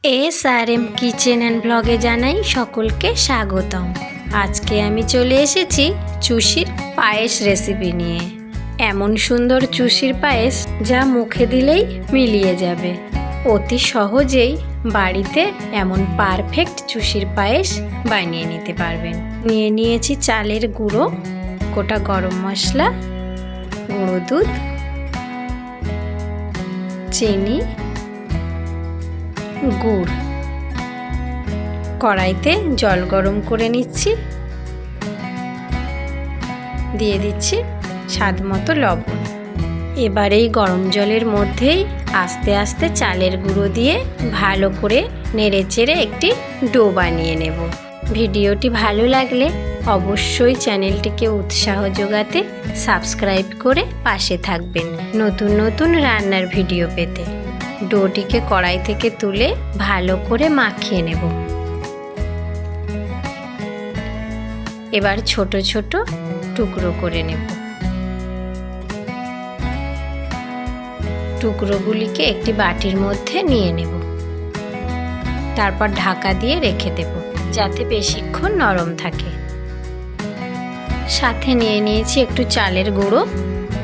SRM kitchen and ব্লগে জানাই সকলকে স্বাগতম। আজকে আমি চলে এসেছি চুষির পায়েস রেসিপি নিয়ে। এমন সুন্দর চুষির পায়েস যা মুখে দিলেই মিলিয়ে যাবে। অতি সহজেই বাড়িতে এমন পারফেক্ট চুষির পায়েস বানিয়ে নিতে পারবেন। নিয়ে নিয়েছি চালের গুঁড়ো, গোটা গরম মশলা, গুঁড়ো দুধ, চিনি, গুড়। কড়াইতে জল গরম করে নিচ্ছি, দিয়ে দিচ্ছি স্বাদ মতো লবণ। এবার এই গরম জলের মধ্যেই আস্তে আস্তে চালের গুঁড়ো দিয়ে ভালো করে নেড়েচেড়ে একটি ডো বানিয়ে নেব। ভিডিওটি ভালো লাগলে অবশ্যই চ্যানেলটিকে উৎসাহ যোগাতে সাবস্ক্রাইব করে পাশে থাকবেন নতুন নতুন রান্নার ভিডিও পেতে। ডোটিকে কড়াই থেকে তুলে ভালো করে মাখিয়ে নেব। এবার ছোট ছোট টুকরো করে নেব। টুকরোগুলিকে একটি বাটির মধ্যে নিয়ে নেব। তারপর ঢাকা দিয়ে রেখে দেব যাতে বেশিক্ষণ নরম থাকে। সাথে নিয়ে নিয়েছি একটু চালের গুঁড়ো।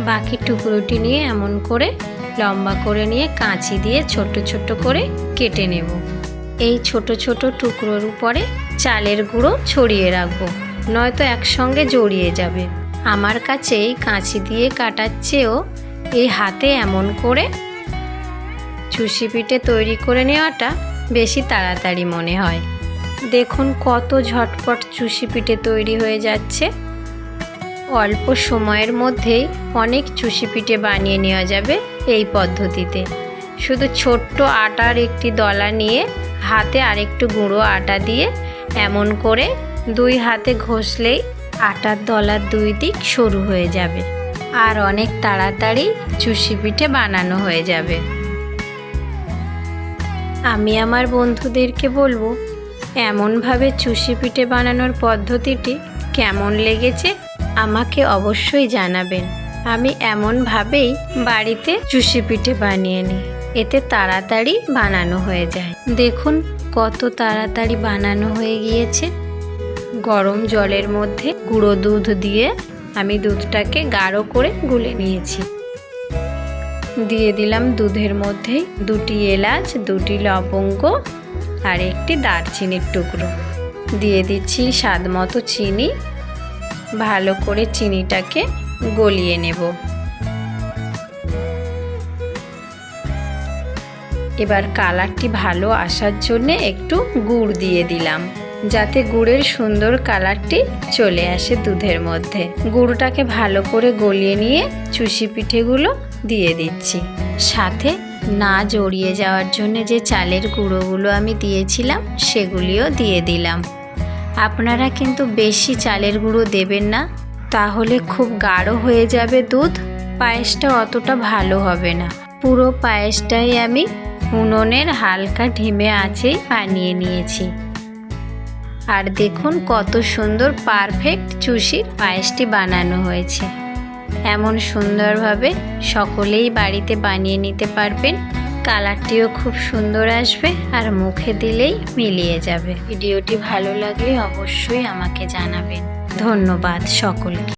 বাকি টুকরোটি নিয়ে এমন করে লম্বা করে নিয়ে কাঁচি দিয়ে ছোট ছোট করে কেটে নেব। এই ছোট ছোট টুকরোর উপরে চালের গুঁড়ো ছড়িয়ে রাখবো, নয়তো একসঙ্গে জড়িয়ে যাবে। আমার কাছে এই কাঁচি দিয়ে কাটার চেয়েও এই হাতে এমন করে চুষি পিঠে তৈরি করে নেওয়াটা বেশি তাড়াতাড়ি মনে হয়। দেখুন কত ঝটপট চুষি পিঠে তৈরি হয়ে যাচ্ছে। অল্প সময়ের মধ্যেই অনেক চুষি পিঠে বানিয়ে নেওয়া যাবে এই পদ্ধতিতে। শুধু ছোট্ট আটার একটি দলা নিয়ে হাতে আরেকটু গুঁড়ো আটা দিয়ে এমন করে দুই হাতে ঘষলেই আটার দলার দুই দিক সরু হয়ে যাবে আর অনেক তাড়াতাড়ি চুষি পিঠে বানানো হয়ে যাবে। আমি আমার বন্ধুদেরকে বলবো এমনভাবে চুষি পিঠে বানানোর পদ্ধতিটি কেমন লেগেছে আমাকে অবশ্যই জানাবেন। আমি এমনভাবেই বাড়িতে চুষি পিঠে বানিয়ে নিই, এতে তাড়াতাড়ি বানানো হয়ে যায়। দেখুন কত তাড়াতাড়ি বানানো হয়ে গিয়েছে। গরম জলের মধ্যে গুঁড়ো দুধ দিয়ে আমি দুধটাকে গাঢ় করে গুলে নিয়েছি। দিয়ে দিলাম দুধের মধ্যেই দুটি এলাচ, দুটি লবঙ্গ আর একটি দারচিনির টুকরো। দিয়ে দিচ্ছি স্বাদ মতো চিনি। ভালো করে চিনিটাকে গলিয়ে নেব। এবার কালারটি ভালো আসার জন্য একটু গুড় দিয়ে দিলাম, যাতে গুড়ের সুন্দর কালারটি চলে আসে দুধের মধ্যে। গুড়টাকে ভালো করে গলিয়ে নিয়ে চুষি পিঠেগুলো দিয়ে দিচ্ছি। সাথে না জড়িয়ে যাওয়ার জন্য যে চালের গুঁড়োগুলো আমি দিয়েছিলাম সেগুলিও দিয়ে দিলাম। আপনারা কিন্তু বেশি চালের গুঁড়ো দেবেন না, তাহলে খুব গাঢ় হয়ে যাবে দুধ, পায়েসটা অতটা ভালো হবে না। পুরো পায়েসটাই আমি উনুনের হালকা ঢিমে আঁচেই বানিয়ে নিয়েছি। আর দেখুন কত সুন্দর পারফেক্ট চুষির পায়েসটি বানানো হয়েছে। এমন সুন্দরভাবে সকলেই বাড়িতে বানিয়ে নিতে পারবেন। কালারটিও খুব সুন্দর আসবে আর মুখে দিলেই মিলিয়ে যাবে। ভিডিওটি ভালো লাগলে অবশ্যই আমাকে জানাবেন। ধন্যবাদ সকলকে।